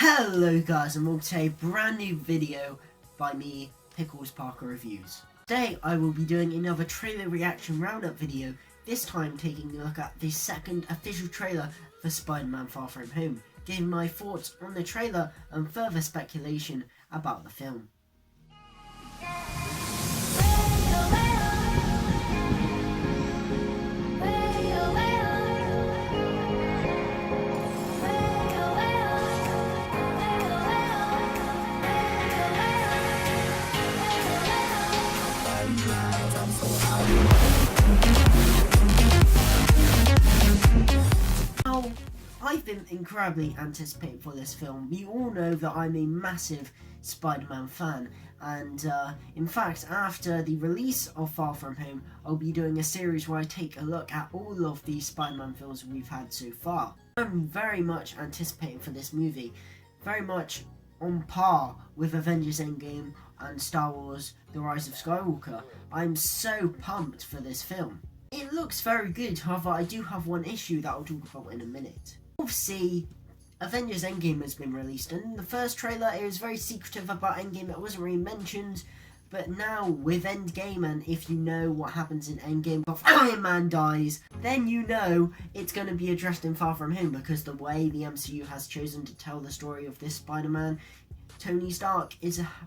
Hello guys, and welcome to a brand new video by me, Pickles Parker Reviews. Today I will be doing another trailer reaction roundup video, this time taking a look at the second official trailer for Spider-Man Far From Home, giving my thoughts on the trailer and further speculation about the film. I've been incredibly anticipated for this film. You all know that I'm a massive Spider-Man fan, and in fact, after the release of Far From Home, I'll be doing a series where I take a look at all of the Spider-Man films we've had so far. I'm very much anticipating for this movie, very much on par with Avengers Endgame and Star Wars The Rise of Skywalker. I'm so pumped for this film. It looks very good, however I do have one issue that I'll talk about in a minute. Obviously, Avengers Endgame has been released, and in the first trailer it was very secretive about Endgame, it wasn't really mentioned, but now with Endgame, and if you know what happens in Endgame, if Iron Man dies, then you know it's going to be addressed in Far From Home, because the way the MCU has chosen to tell the story of this Spider-Man, Tony Stark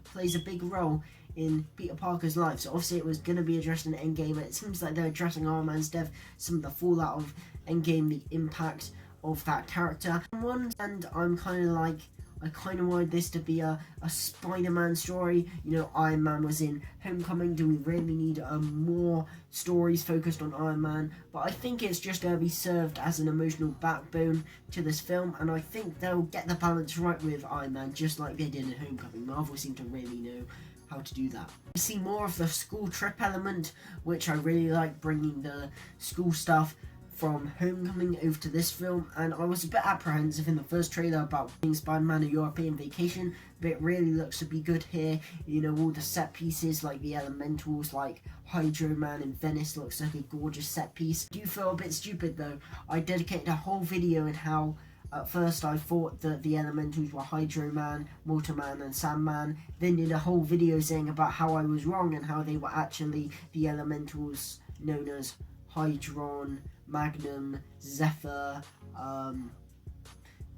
plays a big role in Peter Parker's life, so obviously it was going to be addressed in Endgame, and it seems like they're addressing Iron Man's death, some of the fallout of Endgame, the impact of that character. On one hand, I'm kind of like, I kind of wanted this to be a Spider-Man story. You know, Iron Man was in Homecoming. Do we really need more stories focused on Iron Man? But I think it's just going to be served as an emotional backbone to this film, and I think they'll get the balance right with Iron Man, just like they did in Homecoming. Marvel seem to really know how to do that. We see more of the school trip element, which I really like, bringing the school stuff from Homecoming over to this film, and I was a bit apprehensive in the first trailer about being Spider-Man a European vacation, but it really looks to be good here. You know, all the set pieces like the elementals, like Hydro Man in Venice looks like a gorgeous set piece. I do feel a bit stupid though. I dedicated a whole video in how at first I thought that the elementals were Hydro Man, Water Man and Sandman, then did a whole video saying about how I was wrong and how they were actually the elementals known as Hydron, Magnum, Zephyr,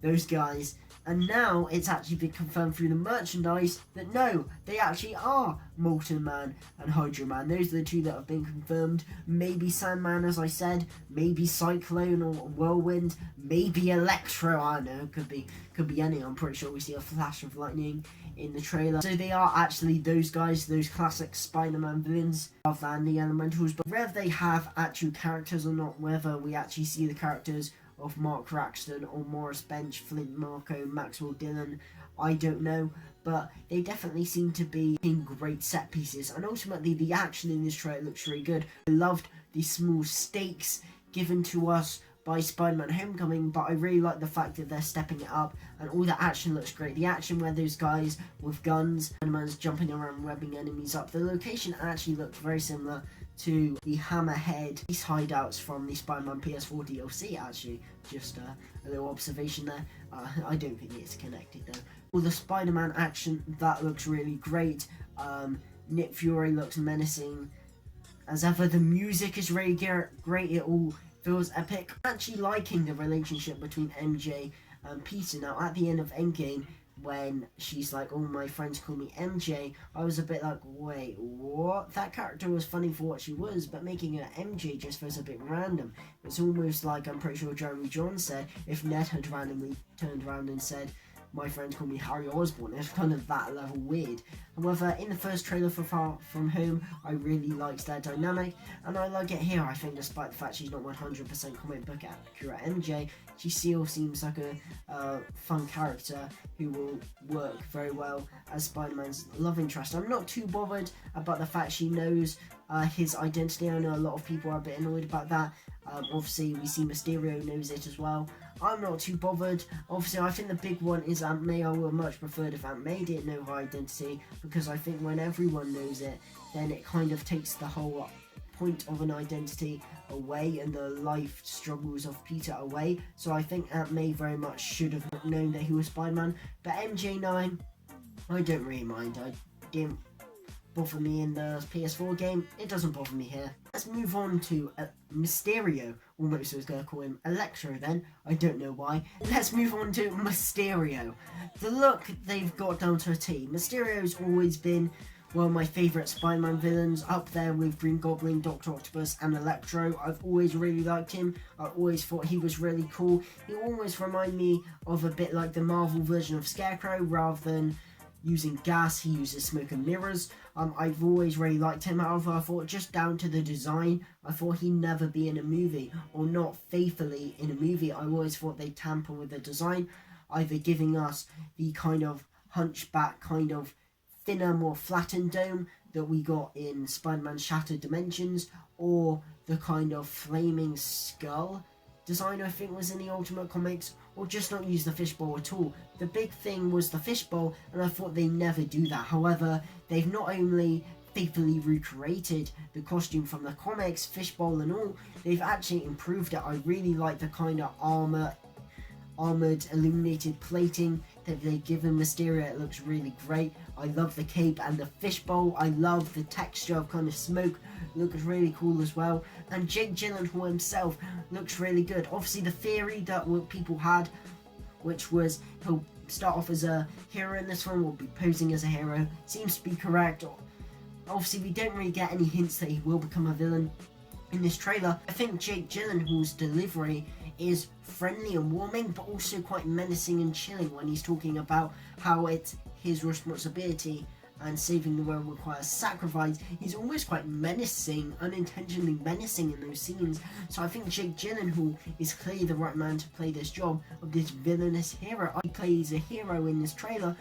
those guys. And now it's actually been confirmed through the merchandise that no, they actually are Molten Man and Hydro Man. Those are the two that have been confirmed. Maybe Sandman, as I said, maybe Cyclone or Whirlwind, maybe Electro, I don't know, could be any. I'm pretty sure we see a flash of lightning in the trailer. So they are actually those guys, those classic Spider-Man villains, rather than the elementals. But whether they have actual characters or not, whether we actually see the characters of Mark Raxton or Morris Bench, Flint Marko, Maxwell Dillon, I don't know, but they definitely seem to be in great set pieces, and ultimately the action in this trailer looks really good. I loved the small stakes given to us by Spider-Man Homecoming, but I really like the fact that they're stepping it up, and all the action looks great. The action where those guys with guns, Spider-Man's jumping around, webbing enemies up, the location actually looks very similar to the Hammerhead police hideouts from the Spider-Man PS4 DLC, actually. Just a little observation there. I don't think it's connected though. All the Spider-Man action, that looks really great. Nick Fury looks menacing as ever. The music is really great. It all feels epic. I'm actually liking the relationship between MJ and Peter. Now, at the end of Endgame, when she's like, all my friends call me MJ, I was a bit like, wait, what? That character was funny for what she was, but making her MJ just feels a bit random. It's almost like, I'm pretty sure Jeremy Johns said, if Ned had randomly turned around and said, my friends call me Harry Osborn. It's kind of that level weird. However, in the first trailer for Far From Home, I really liked their dynamic, and I like it here. I think despite the fact she's not 100% comic book accurate MJ, she still seems like a fun character who will work very well as Spider-Man's love interest. I'm not too bothered about the fact she knows his identity. I know a lot of people are a bit annoyed about that. Obviously, we see Mysterio knows it as well. I'm not too bothered. Obviously, I think the big one is Aunt May. I would have much preferred if Aunt May didn't know her identity, because I think when everyone knows it, then it kind of takes the whole point of an identity away and the life struggles of Peter away. So I think Aunt May very much should have known that he was Spider-Man. But MJ9, I don't really mind. I didn't bother me in the PS4 game. It doesn't bother me here. Let's move on to Mysterio. Almost was going to call him Electro then. I don't know why. Let's move on to Mysterio. The look they've got down to a T. Mysterio's always been one of my favourite Spider-Man villains, up there with Green Goblin, Dr. Octopus and Electro. I've always really liked him. I always thought he was really cool. He almost reminded me of a bit like the Marvel version of Scarecrow. Rather than using gas, he uses smoke and mirrors. I've always really liked him. However, I thought just down to the design, I thought he'd never be in a movie, or not faithfully in a movie. I always thought they'd tamper with the design, either giving us the kind of hunchback, kind of thinner, more flattened dome that we got in Spider-Man Shattered Dimensions, or the kind of flaming skull design I think was in the Ultimate Comics, or just not use the fishbowl at all. The big thing was the fishbowl, and I thought they never do that. However, they've not only faithfully recreated the costume from the comics, fishbowl and all, they've actually improved it. I really like the kind of armoured illuminated plating that they've given Mysterio. It looks really great. I love the cape and the fishbowl. I love the texture of kind of smoke. It looks really cool as well. And Jake Gyllenhaal himself looks really good. Obviously the theory that people had, which was he'll start off as a hero in this one, will be posing as a hero, seems to be correct. Obviously we don't really get any hints that he will become a villain in this trailer. I think Jake Gyllenhaal's delivery is friendly and warming, but also quite menacing and chilling when he's talking about how it's his responsibility and saving the world requires sacrifice. He's almost quite menacing, unintentionally menacing in those scenes. So I think Jake Gyllenhaal is clearly the right man to play this job of this villainous hero. He plays a hero in this trailer.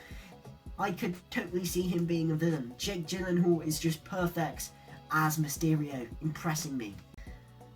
I could totally see him being a villain. Jake Gyllenhaal is just perfect as Mysterio, impressing me.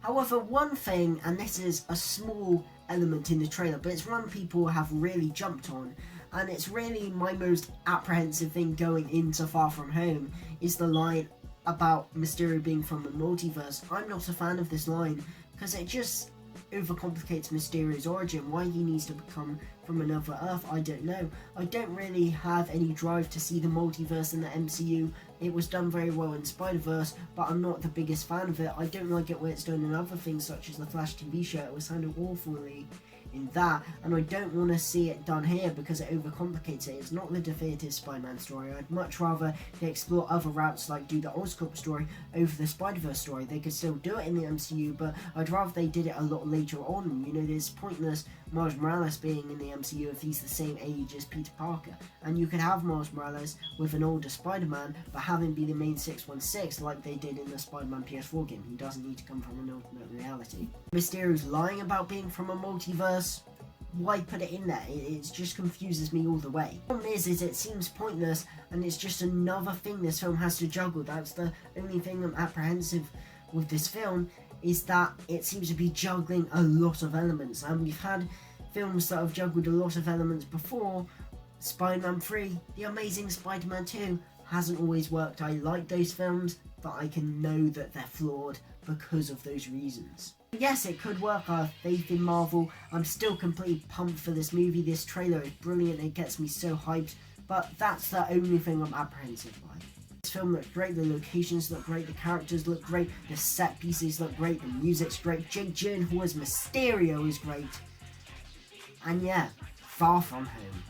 However, one thing, and this is a small element in the trailer, but it's one people have really jumped on, and it's really my most apprehensive thing going into Far From Home, is the line about Mysterio being from the multiverse. I'm not a fan of this line, because it just overcomplicates Mysterio's origin. Why he needs to come from another Earth, I don't know. I don't really have any drive to see the multiverse in the MCU. It was done very well in Spider-Verse, but I'm not the biggest fan of it. I don't like it when it's done in other things, such as the Flash TV show. It was handled awfully in that, and I don't want to see it done here because it overcomplicates it. It's not the definitive Spider-Man story. I'd much rather they explore other routes, like do the Oscorp story over the Spider-Verse story. They could still do it in the MCU, but I'd rather they did it a lot later on. You know, there's pointless Miles Morales being in the MCU if he's the same age as Peter Parker, and you could have Miles Morales with an older Spider-Man, but have him be the main 616 like they did in the Spider-Man PS4 game. He doesn't need to come from an alternate reality. Mysterio's lying about being from a multiverse. Why put it in there? It just confuses me all the way. The problem is it seems pointless, and it's just another thing this film has to juggle. That's the only thing I'm apprehensive with this film, is that it seems to be juggling a lot of elements, and we've had films that have juggled a lot of elements before. Spider-Man 3, The Amazing Spider-Man 2 hasn't always worked. I like those films, but I can know that they're flawed because of those reasons. Yes, it could work. I have faith in Marvel. I'm still completely pumped for this movie. This trailer is brilliant. It gets me so hyped, but that's the only thing I'm apprehensive by. This film looks great. The locations look great. The characters look great. The set pieces look great. The music's great. Jake Gyllenhaal as Mysterio is great. And yeah, Far From Home.